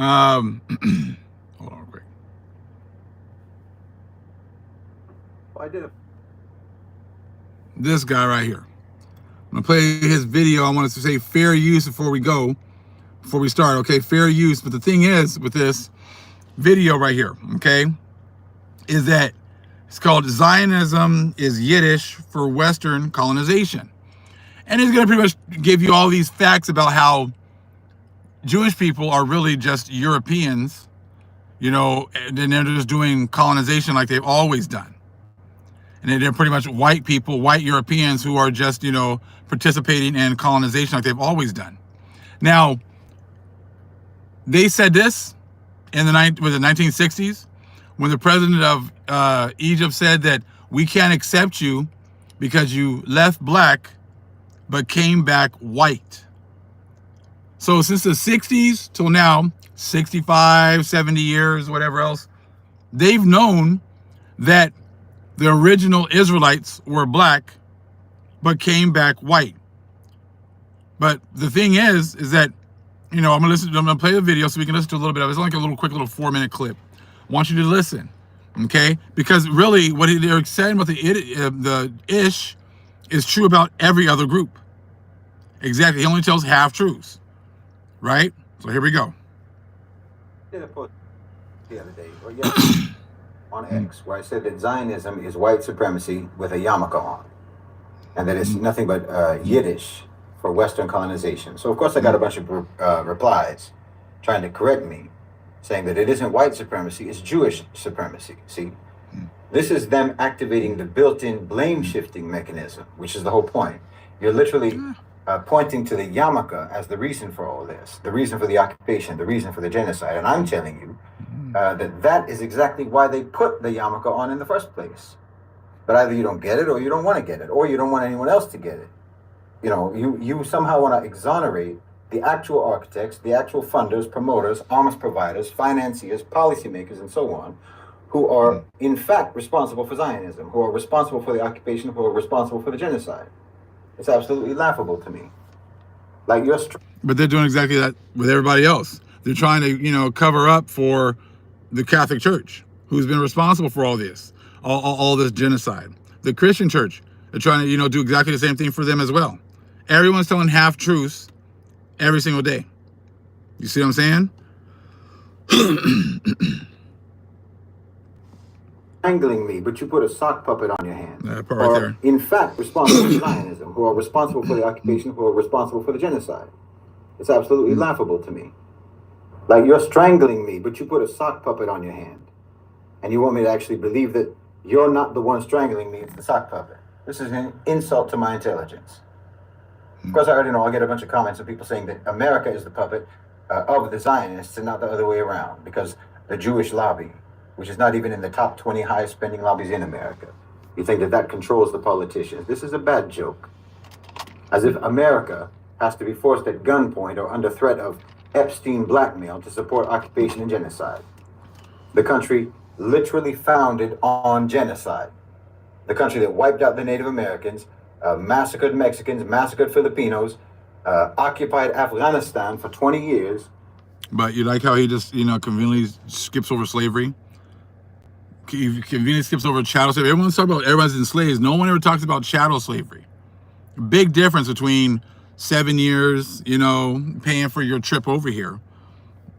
Hold on quick. Well, I did a This guy right here. I'm gonna play his video. I wanted to say fair use before we start. Okay, fair use. But the thing is with this video right here, okay, is that it's called Zionism is Yiddish for Western colonization. And it's gonna pretty much give you all these facts about how Jewish people are really just Europeans, you know, and they're just doing colonization like they've always done. And they're pretty much white people, white Europeans who are just, you know, participating in colonization like they've always done. Now, they said this in the 1960s when the president of Egypt said that we can't accept you because you left black but came back white. So since the 60s till now, 65, 70 years, whatever else, they've known that the original Israelites were black, but came back white. But the thing is that, you know, I'm gonna play the video so we can listen to a little bit of it. It's like a little quick little 4-minute clip. I want you to listen, okay? Because really, what they're saying about the ish is true about every other group. Exactly, he only tells half truths, right? So here we go. did a post the other day, or yesterday, on X, where I said that Zionism is white supremacy with a yarmulke on, and that it's nothing but Yiddish for Western colonization. So of course I got a bunch of replies trying to correct me, saying that it isn't white supremacy, it's Jewish supremacy. See, this is them activating the built-in blame shifting mechanism, which is the whole point. You're literally pointing to the yarmulke as the reason for all this, the reason for the occupation, the reason for the genocide. And I'm telling you that is exactly why they put the yarmulke on in the first place. But either you don't get it, or you don't want to get it, or you don't want anyone else to get it. You know, you somehow want to exonerate the actual architects, the actual funders, promoters, arms providers, financiers, policymakers, and so on, who are in fact responsible for Zionism, who are responsible for the occupation, who are responsible for the genocide. It's absolutely laughable to me. Like but they're doing exactly that with everybody else. They're trying to, you know, cover up for the Catholic Church, who's been responsible for all this, all this genocide. The Christian Church, they're trying to, you know, do exactly the same thing for them as well. Everyone's telling half truths every single day. You see what I'm saying? Strangling me, but you put a sock puppet on your hand. That part right there. In fact, responsible for Zionism, who are responsible for the occupation, who are responsible for the genocide. It's absolutely laughable to me. Like, you're strangling me, but you put a sock puppet on your hand. And you want me to actually believe that you're not the one strangling me, it's the sock puppet. This is an insult to my intelligence. Of course, I already know I'll get a bunch of comments of people saying that America is the puppet of the Zionists and not the other way around, because the Jewish lobby, which is not even in the top 20 highest spending lobbies in America, you think that that controls the politicians. This is a bad joke. As if America has to be forced at gunpoint or under threat of Epstein blackmail to support occupation and genocide. The country literally founded on genocide. The country that wiped out the Native Americans, massacred Mexicans, massacred Filipinos, occupied Afghanistan for 20 years. But you like how he just, you know, conveniently skips over slavery? He conveniently skips over chattel slavery. Everyone's talking about everybody's enslaved. No one ever talks about chattel slavery. Big difference between 7 years, you know, paying for your trip over here,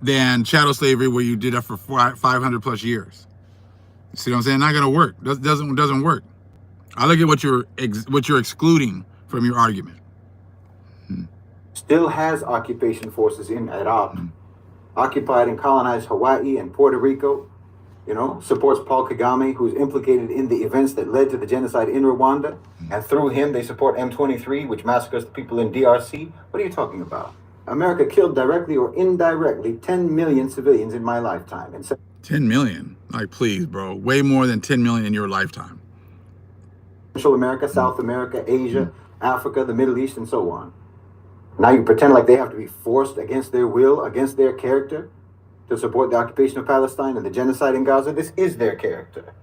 than chattel slavery where you did that for 500 plus years. You see what I'm saying? Not gonna work. Doesn't work. I look at what you're excluding from your argument. Still has occupation forces in Iraq, occupied and colonized Hawaii and Puerto Rico, you know, supports Paul Kagame, who's implicated in the events that led to the genocide in Rwanda, and through him they support M23, which massacres the people in DRC. What are you talking about? America killed directly or indirectly 10 million civilians in my lifetime. And 10 million? Like, please, bro. Way more than 10 million in your lifetime. Central America, South America, Asia, Africa, the Middle East, and so on. Now you pretend like they have to be forced against their will, against their character, to support the occupation of Palestine and the genocide in Gaza. This is their character.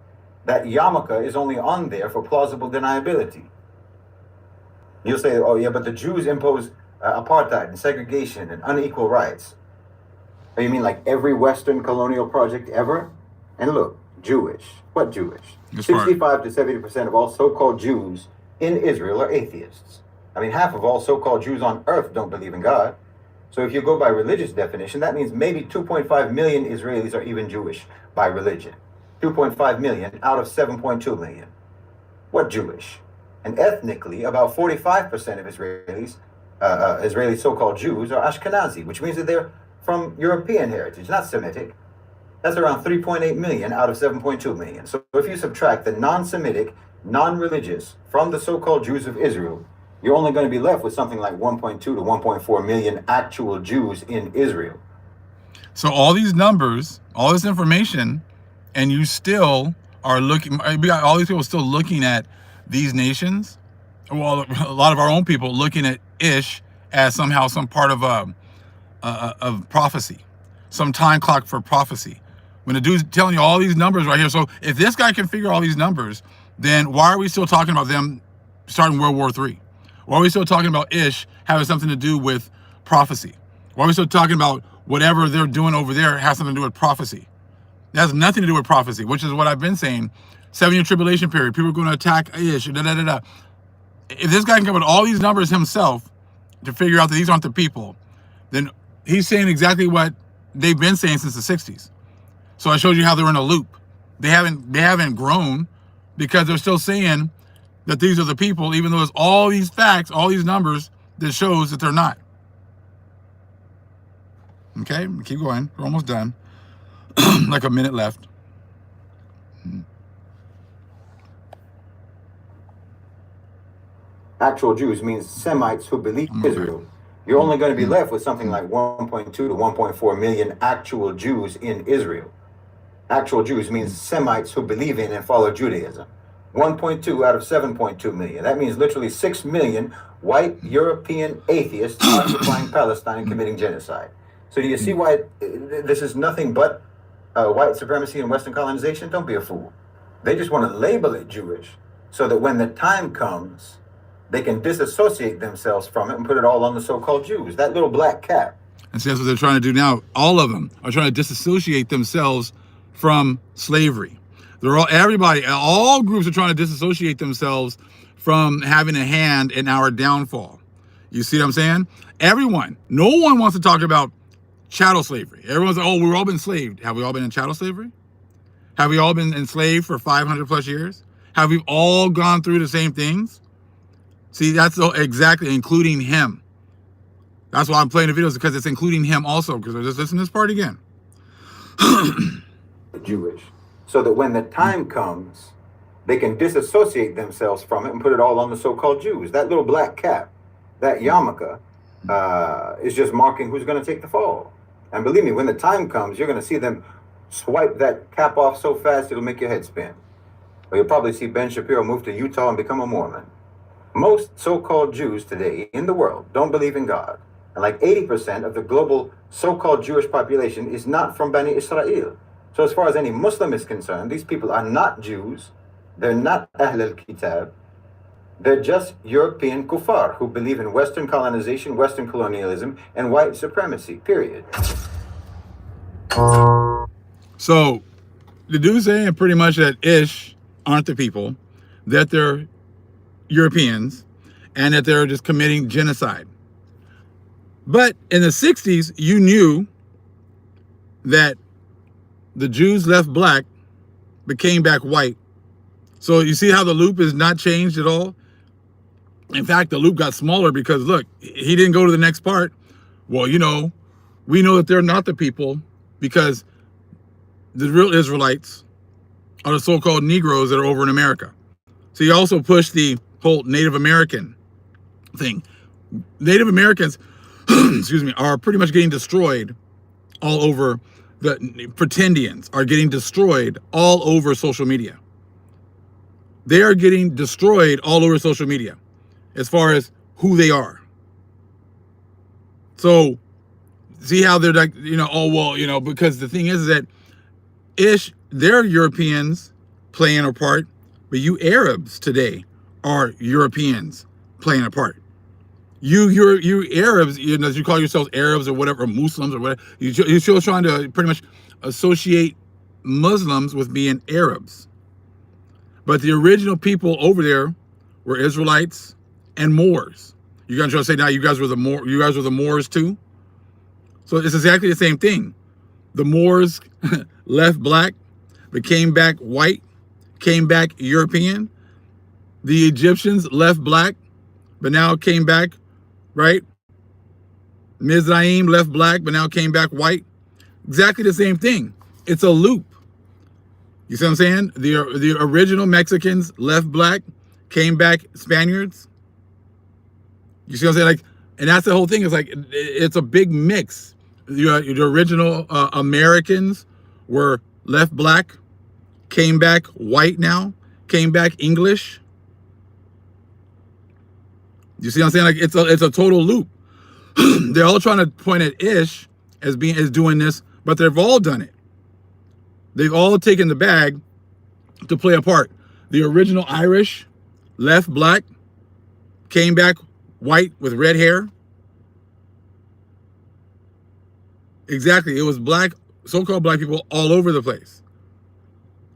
That yarmulke is only on there for plausible deniability. You'll say, oh yeah, but the Jews impose apartheid and segregation and unequal rights. Oh, you mean like every Western colonial project ever? And look, Jewish. What Jewish? That's right. 65 to 70% of all so-called Jews in Israel are atheists. I mean, half of all so-called Jews on earth don't believe in God. So if you go by religious definition, that means maybe 2.5 million Israelis are even Jewish by religion. 2.5 million out of 7.2 million. What Jewish? And ethnically, about 45% of Israelis, Israeli so-called Jews, are Ashkenazi, which means that they're from European heritage, not Semitic. That's around 3.8 million out of 7.2 million. So if you subtract the non-Semitic, non-religious from the so-called Jews of Israel, you're only going to be left with something like 1.2 to 1.4 million actual Jews in Israel. So all these numbers, all this information, and you still are looking, we got all these people still looking at these nations. Well, a lot of our own people looking at Ish as somehow some part of prophecy, some time clock for prophecy. When the dude's telling you all these numbers right here. So if this guy can figure all these numbers, then why are we still talking about them starting World War III? Why are we still talking about Ish having something to do with prophecy? Why are we still talking about whatever they're doing over there has something to do with prophecy? It has nothing to do with prophecy, which is what I've been saying. 7-year tribulation period. People are going to attack Ish. Da, da, da, da. If this guy can come up with all these numbers himself to figure out that these aren't the people, then he's saying exactly what they've been saying since the 60s. So I showed you how they're in a loop. They haven't grown because they're still saying that these are the people, even though there's all these facts, all these numbers that shows that they're not. Okay, keep going. We're almost done. Like a minute left. Actual Jews means Semites who believe Israel. You're only going to be left with something like 1.2 to 1.4 million actual Jews in Israel. Actual Jews means Semites who believe in and follow Judaism. 1.2 out of 7.2 million. That means literally 6 million white European atheists occupying Palestine and committing genocide. So do you see why this is nothing but white supremacy and Western colonization? Don't be a fool. They just want to label it Jewish so that when the time comes, they can disassociate themselves from it and put it all on the so-called Jews. That little black cap. And see, that's what they're trying to do now. All of them are trying to disassociate themselves from slavery. Everybody, all groups are trying to disassociate themselves from having a hand in our downfall. You see what I'm saying? Everyone, no one wants to talk about chattel slavery. Everyone's like, oh, we've all been enslaved. Have we all been in chattel slavery? Have we all been enslaved for 500 plus years? Have we all gone through the same things? See, that's exactly, including him. That's why I'm playing the videos, because it's including him also, because we're just listening to this part again. Jewish. So that when the time comes, they can disassociate themselves from it and put it all on the so-called Jews. That little black cap, that yarmulke, is just marking who's going to take the fall. And believe me, when the time comes, you're going to see them swipe that cap off so fast it'll make your head spin. Or you'll probably see Ben Shapiro move to Utah and become a Mormon. Most so-called Jews today in the world don't believe in God. And like 80% of the global so-called Jewish population is not from Bani Israel. So as far as any Muslim is concerned, these people are not Jews. They're not Ahl al-Kitab. They're just European kuffar who believe in Western colonization, Western colonialism, and white supremacy, period. So the dude's saying pretty much that Ish aren't the people, that they're Europeans, and that they're just committing genocide. But in the 60s, you knew that the Jews left black, became back white. So you see how the loop is not changed at all? In fact, the loop got smaller because, look, he didn't go to the next part. Well, you know, we know that they're not the people because the real Israelites are the so-called Negroes that are over in America. So he also pushed the whole Native American thing. Native Americans, excuse me, are pretty much getting destroyed all over. The pretendians are getting destroyed all over social media. They are getting destroyed all over social media as far as who they are. So see how they're like, you know, oh, well, you know, because the thing is that Ish, they're Europeans playing a part, but you Arabs today are Europeans playing a part. You Arabs, you know, you call yourselves Arabs or whatever, or Muslims or whatever. You're still trying to pretty much associate Muslims with being Arabs. But the original people over there were Israelites and Moors. You're gonna try to say now you guys were the Moors too? So it's exactly the same thing. The Moors left black, but came back white, came back European. The Egyptians left black, but now came back, right? Mizraim left black, but now came back white. Exactly the same thing. It's a loop. You see what I'm saying? The original Mexicans left black, came back Spaniards. You see what I'm saying? Like, and that's the whole thing. It's like, it's a big mix. The original Americans were left black, came back white now, came back English. You see what I'm saying? Like, it's a total loop. They're all trying to point at Ish as doing this, but they've all done it. They've all taken the bag to play a part. The original Irish left black, came back white with red hair. Exactly. It was black, so-called black people all over the place.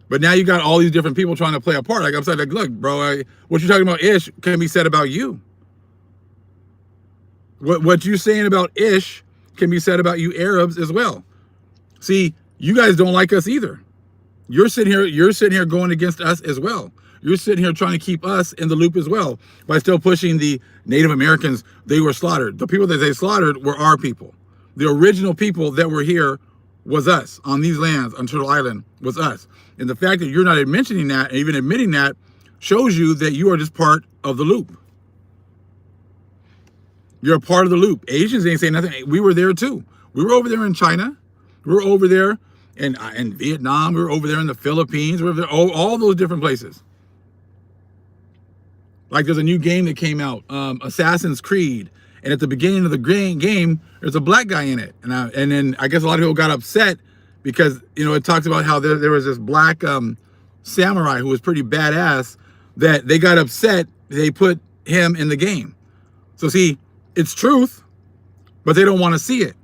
But now you got all these different people trying to play a part. Like I'm saying, like, look, bro, what you're talking about Ish can be said about you. What you're saying about Ish can be said about you Arabs as well. See, you guys don't like us either. You're sitting here going against us as well. You're sitting here trying to keep us in the loop as well by still pushing the Native Americans. They were slaughtered. The people that they slaughtered were our people. The original people that were here was us on these lands on Turtle Island was us. And the fact that you're not mentioning that and even admitting that shows you that you are just part of the loop. You're a part of the loop. Asians ain't saying nothing. We were there too. We were over there in China. We were over there in Vietnam. We were over there in the Philippines. We were there, all those different places. Like there's a new game that came out, Assassin's Creed. And at the beginning of the game, there's a black guy in it. And then I guess a lot of people got upset because, you know, it talks about how there was this black samurai who was pretty badass that they got upset. They put him in the game. So see, it's truth, but they don't want to see it.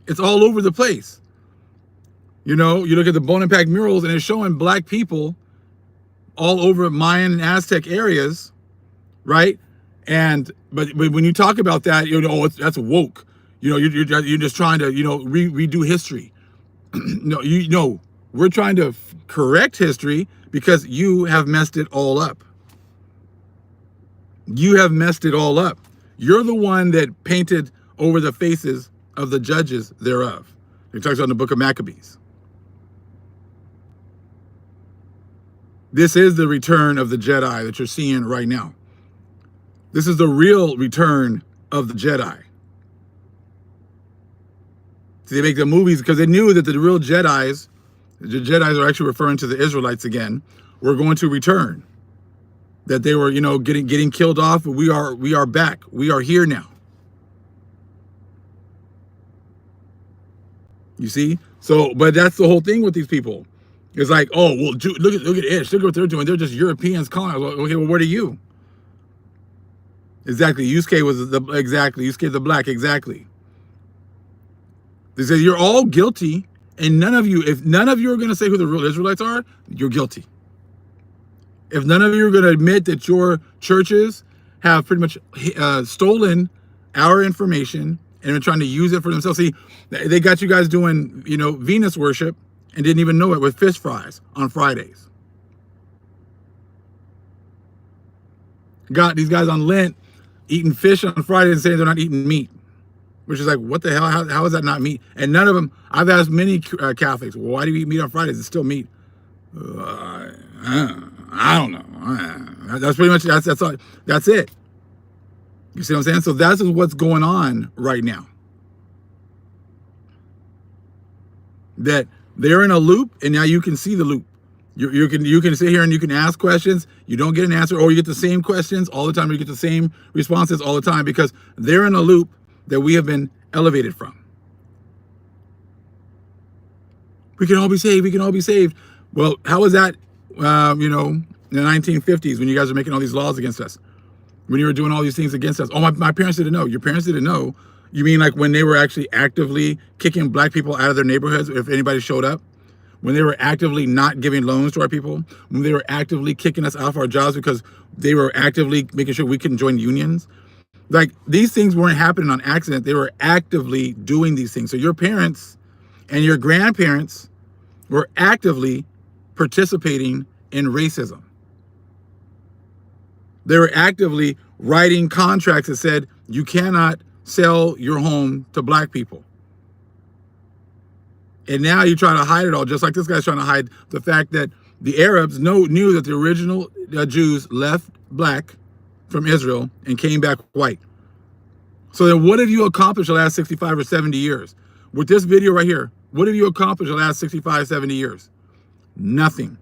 It's all over the place. You know, you look at the Bonampak murals and it's showing black people all over Mayan and Aztec areas, right? But when you talk about that, you know, that's woke. You know, you're just trying to, you know, redo history. No, we're trying to correct history because you have messed it all up. You have messed it all up. You're the one that painted over the faces of the judges thereof. It talks about in the book of Maccabees. This is the return of the Jedi that you're seeing right now. This is the real return of the Jedi. So they make the movies because they knew that the real Jedis, the Jedis are actually referring to the Israelites again, were going to return. That they were, you know, getting killed off, but we are back. We are here now. You see? So, but that's the whole thing with these people. It's like, oh, well, look at Ish. Look at what they're doing. They're just Europeans calling. Okay, well, what are you? Exactly. Yusuke was Yusuke the black. Exactly. They say you're all guilty, and if none of you are going to say who the real Israelites are, you're guilty. If none of you are going to admit that your churches have pretty much stolen our information and are trying to use it for themselves. See, they got you guys doing, you know, Venus worship and didn't even know it with fish fries on Fridays. Got these guys on Lent eating fish on Friday and saying they're not eating meat, which is like, what the hell? How is that not meat? And none of them, I've asked many Catholics, well, why do you eat meat on Fridays? It's still meat. I don't know. That's pretty much, that's all. That's it. You see what I'm saying? So that's what's going on right now. That they're in a loop, and now you can see the loop. You can sit here and you can ask questions. You don't get an answer, or you get the same questions all the time. Or you get the same responses all the time because they're in a loop that we have been elevated from. We can all be saved. We can all be saved. Well, how was that? You know, in the 1950s when you guys are making all these laws against us. when you were doing all these things against us. Oh, my parents didn't know. Your parents didn't know. You mean like when they were actually actively kicking black people out of their neighborhoods if anybody showed up? When they were actively not giving loans to our people? When they were actively kicking us out of our jobs because they were actively making sure we couldn't join unions? Like, these things weren't happening on accident. They were actively doing these things. So your parents and your grandparents were actively participating in racism. They were actively writing contracts that said you cannot sell your home to black people. And now you try to hide it all, just like this guy's trying to hide the fact that the Arabs knew that the original Jews left black from Israel and came back white. So then what have you accomplished the last 65 or 70 years? With this video right here, what have you accomplished the last 65, 70 years? Nothing.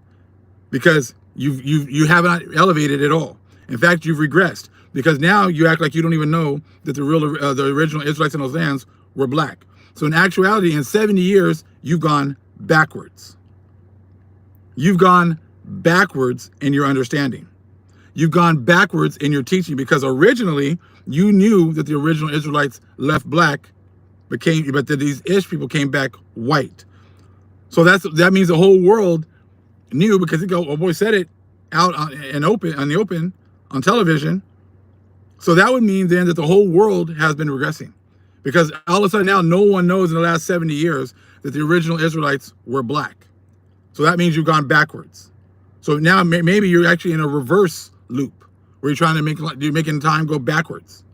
Because you haven't elevated at all. In fact, you've regressed. Because now you act like you don't even know that the original Israelites in those lands were black. So in actuality, in 70 years, you've gone backwards. You've gone backwards in your understanding. You've gone backwards in your teaching, because originally you knew that the original Israelites left black, but that these Ish people came back white. So that means the whole world knew, because oh boy said it out on the open on television. So that would mean then that the whole world has been regressing, because all of a sudden now no one knows in the last 70 years that the original Israelites were black. So that means you've gone backwards. So now maybe you're actually in a reverse loop where you're trying to you're making time go backwards.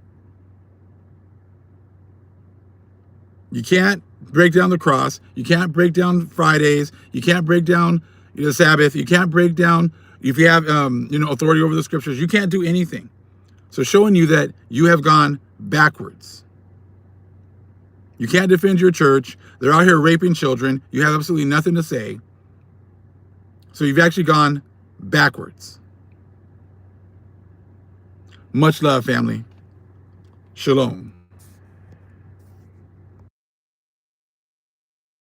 You can't break down the cross. You can't break down Fridays. You can't break down the Sabbath. You can't break down, if you have authority over the scriptures, you can't do anything. So showing you that you have gone backwards. You can't defend your church. They're out here raping children. You have absolutely nothing to say. So you've actually gone backwards. Much love, family. Shalom.